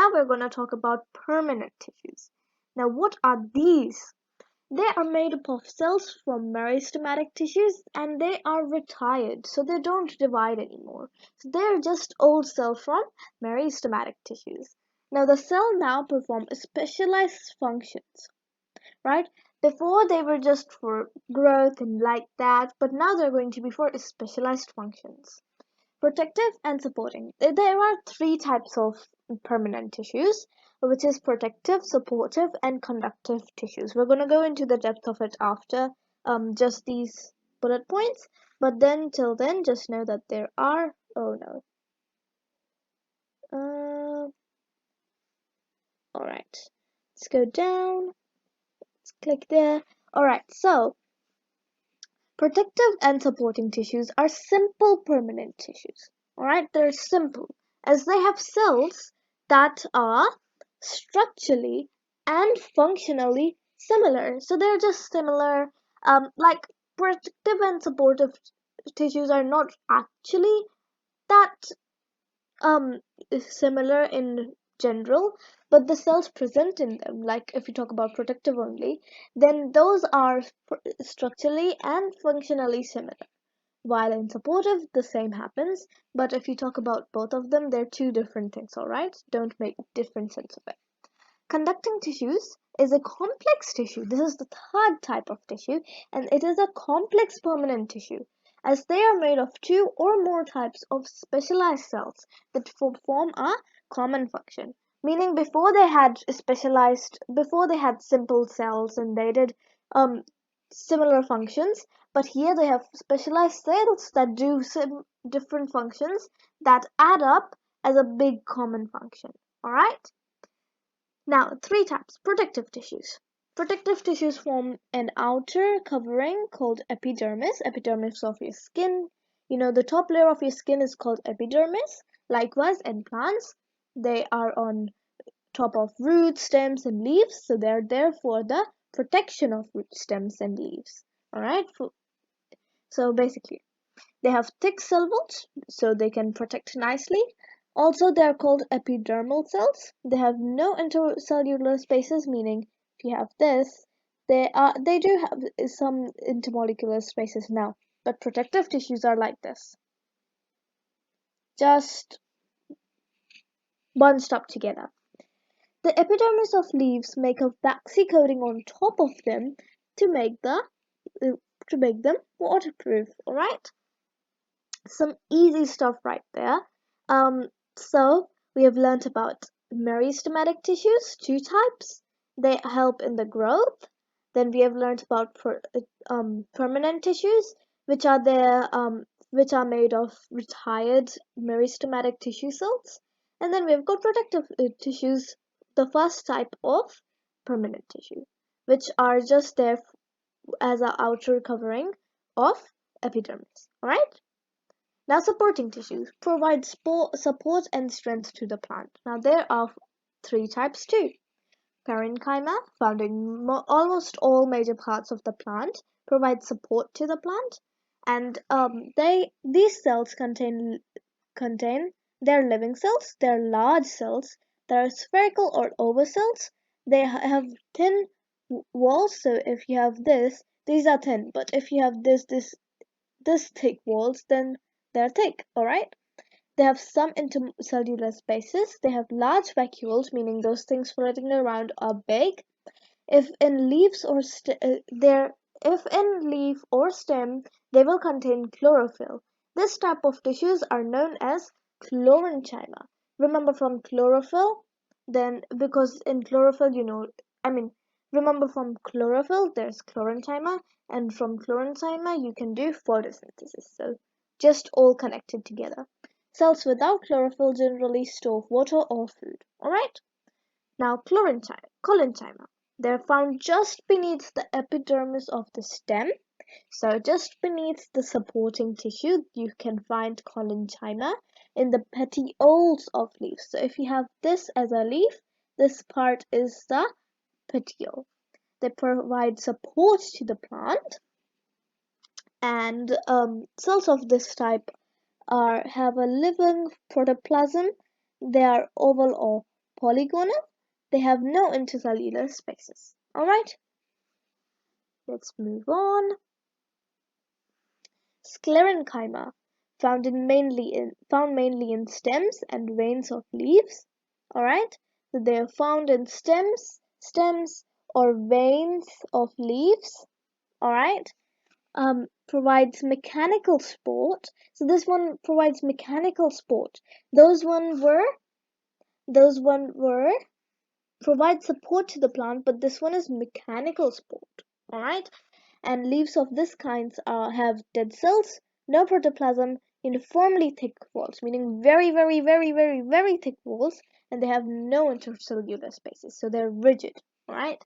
now we're going to talk about permanent tissues. Now, what are these? They are made up of cells from meristematic tissues, and they are retired, so they don't divide anymore. So they're just old cells from meristematic tissues. Now the cell now perform specialized functions, right? Before they were just for growth and like that, but now they're going to be for specialized functions. Protective and supporting. There are three types of permanent tissues, which is protective, supportive, and conductive tissues. We're going to go into the depth of it after just these bullet points, but then till then, just know that there are. Oh no. All right. Let's go down. Let's click there. All right. So protective and supporting tissues are simple permanent tissues. Alright, they're simple as they have cells that are structurally and functionally similar. So they're just similar. Like protective and supportive tissues are not actually that similar in general, but the cells present in them, like if you talk about protective only, then those are structurally and functionally similar. While in supportive, the same happens, but if you talk about both of them, they're two different things, alright? Don't make different sense of it. Conducting tissues is a complex tissue. This is the third type of tissue, and it is a complex permanent tissue, as they are made of two or more types of specialized cells that perform a common function. Meaning before they had simple cells and they did similar functions, but here they have specialized cells that do different functions that add up as a big common function. Alright? Now, three types. Protective tissues. Protective tissues form an outer covering called epidermis. Epidermis of your skin. You know, the top layer of your skin is called epidermis. Likewise, in plants, they are on top of roots, stems, and leaves. So they're there for the protection of root, stems, and leaves. Alright? So basically, they have thick cell walls, so they can protect nicely. Also, they are called epidermal cells. They have no intercellular spaces, meaning if you have this, they do have some intermolecular spaces now, but protective tissues are like this, just bunched up together. The epidermis of leaves make a waxy coating on top of them to make them waterproof. All right, some easy stuff right there. So we have learnt about meristematic tissues, two types. They help in the growth. Then we have learnt about permanent tissues, which are made of retired meristematic tissue cells. And then we've got protective tissues, the first type of permanent tissue, which are just there as an outer covering of epidermis. All right. Now, supporting tissues provide support and strength to the plant. Now, there are three types too. Parenchyma, found in almost all major parts of the plant, provide support to the plant, and these cells contain they're living cells. They're large cells. They're spherical or oval cells. They have thin walls. So if you have this, these are thin. But if you have this thick walls, then they're thick, alright? They have some intercellular spaces. They have large vacuoles, meaning those things floating around are big. If in leaf or stem, they will contain chlorophyll. This type of tissues are known as chlorenchyma. Remember from chlorophyll, then because in chlorophyll, remember from chlorophyll, there's chlorenchyma, and from chlorenchyma, you can do photosynthesis. So just all connected together. Cells without chlorophyll generally store water or food. Alright? Now, collenchyma. They're found just beneath the epidermis of the stem. So just beneath the supporting tissue, you can find collenchyma in the petioles of leaves. So if you have this as a leaf, this part is the petiole. They provide support to the plant, and cells of this type have a living protoplasm. They are oval or polygonal. They have no intercellular spaces. Alright, let's move on. Sclerenchyma, found mainly in stems and veins of leaves. Alright, so they are found in stems or veins of leaves. Alright, provides mechanical support. So this one provides mechanical support. Those one were provide support to the plant, but this one is mechanical support. Alright, and leaves of this kind have dead cells, no protoplasm, uniformly thick walls, meaning very, very, very, very, very thick walls, and they have no intercellular spaces, so they're rigid. Alright,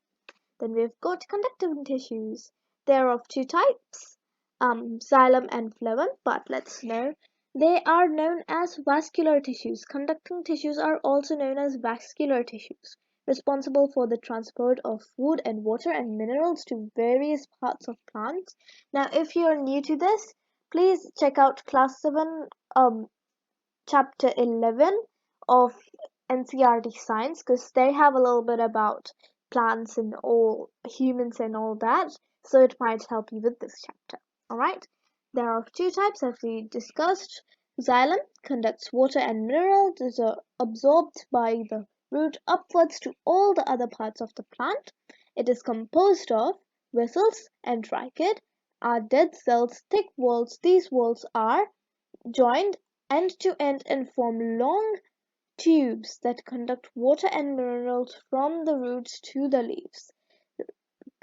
then we've got conductive tissues. They're of two types, xylem and phloem, but let's know they are known as vascular tissues. Conducting tissues are also known as vascular tissues, responsible for the transport of food and water and minerals to various parts of plants. Now, if you're new to this, please check out class 7, chapter 11 of NCERT Science, because they have a little bit about plants and all humans and all that, so it might help you with this chapter. Alright, there are two types as we discussed. Xylem conducts water and minerals, is absorbed by the root upwards to all the other parts of the plant. It is composed of vessels and tracheids, are dead cells, thick walls. These walls are joined end to end and form long tubes that conduct water and minerals from the roots to the leaves.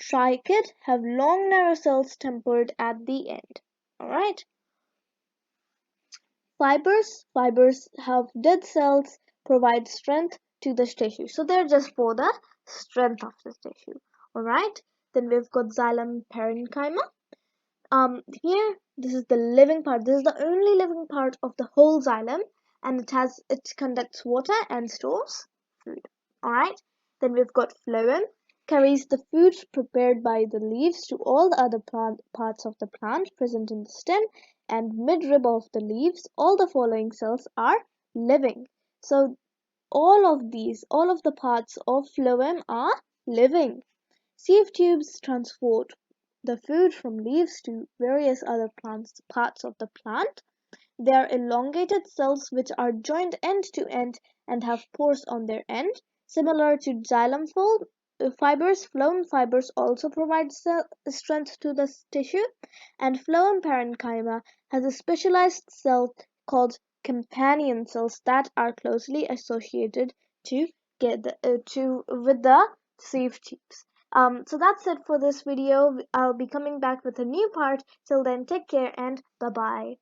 Tracheids have long narrow cells tempered at the end. Alright. Fibers have dead cells, provide strength to the tissue. So they're just for the strength of the tissue. Alright. Then we've got xylem parenchyma. Here, this is the living part. This is the only living part of the whole xylem, and it conducts water and stores food. Alright, then we've got phloem, carries the food prepared by the leaves to all the other parts of the plant present in the stem and midrib of the leaves. All the following cells are living. So all of the parts of phloem are living. Sieve tubes transport the food from leaves to various other parts of the plant. They are elongated cells which are joined end to end and have pores on their end. Similar to xylem fibers, phloem fibers also provide strength to the tissue, and phloem parenchyma has a specialized cell called companion cells that are closely associated with the sieve tubes. So that's it for this video. I'll be coming back with a new part. Till then, take care and bye-bye.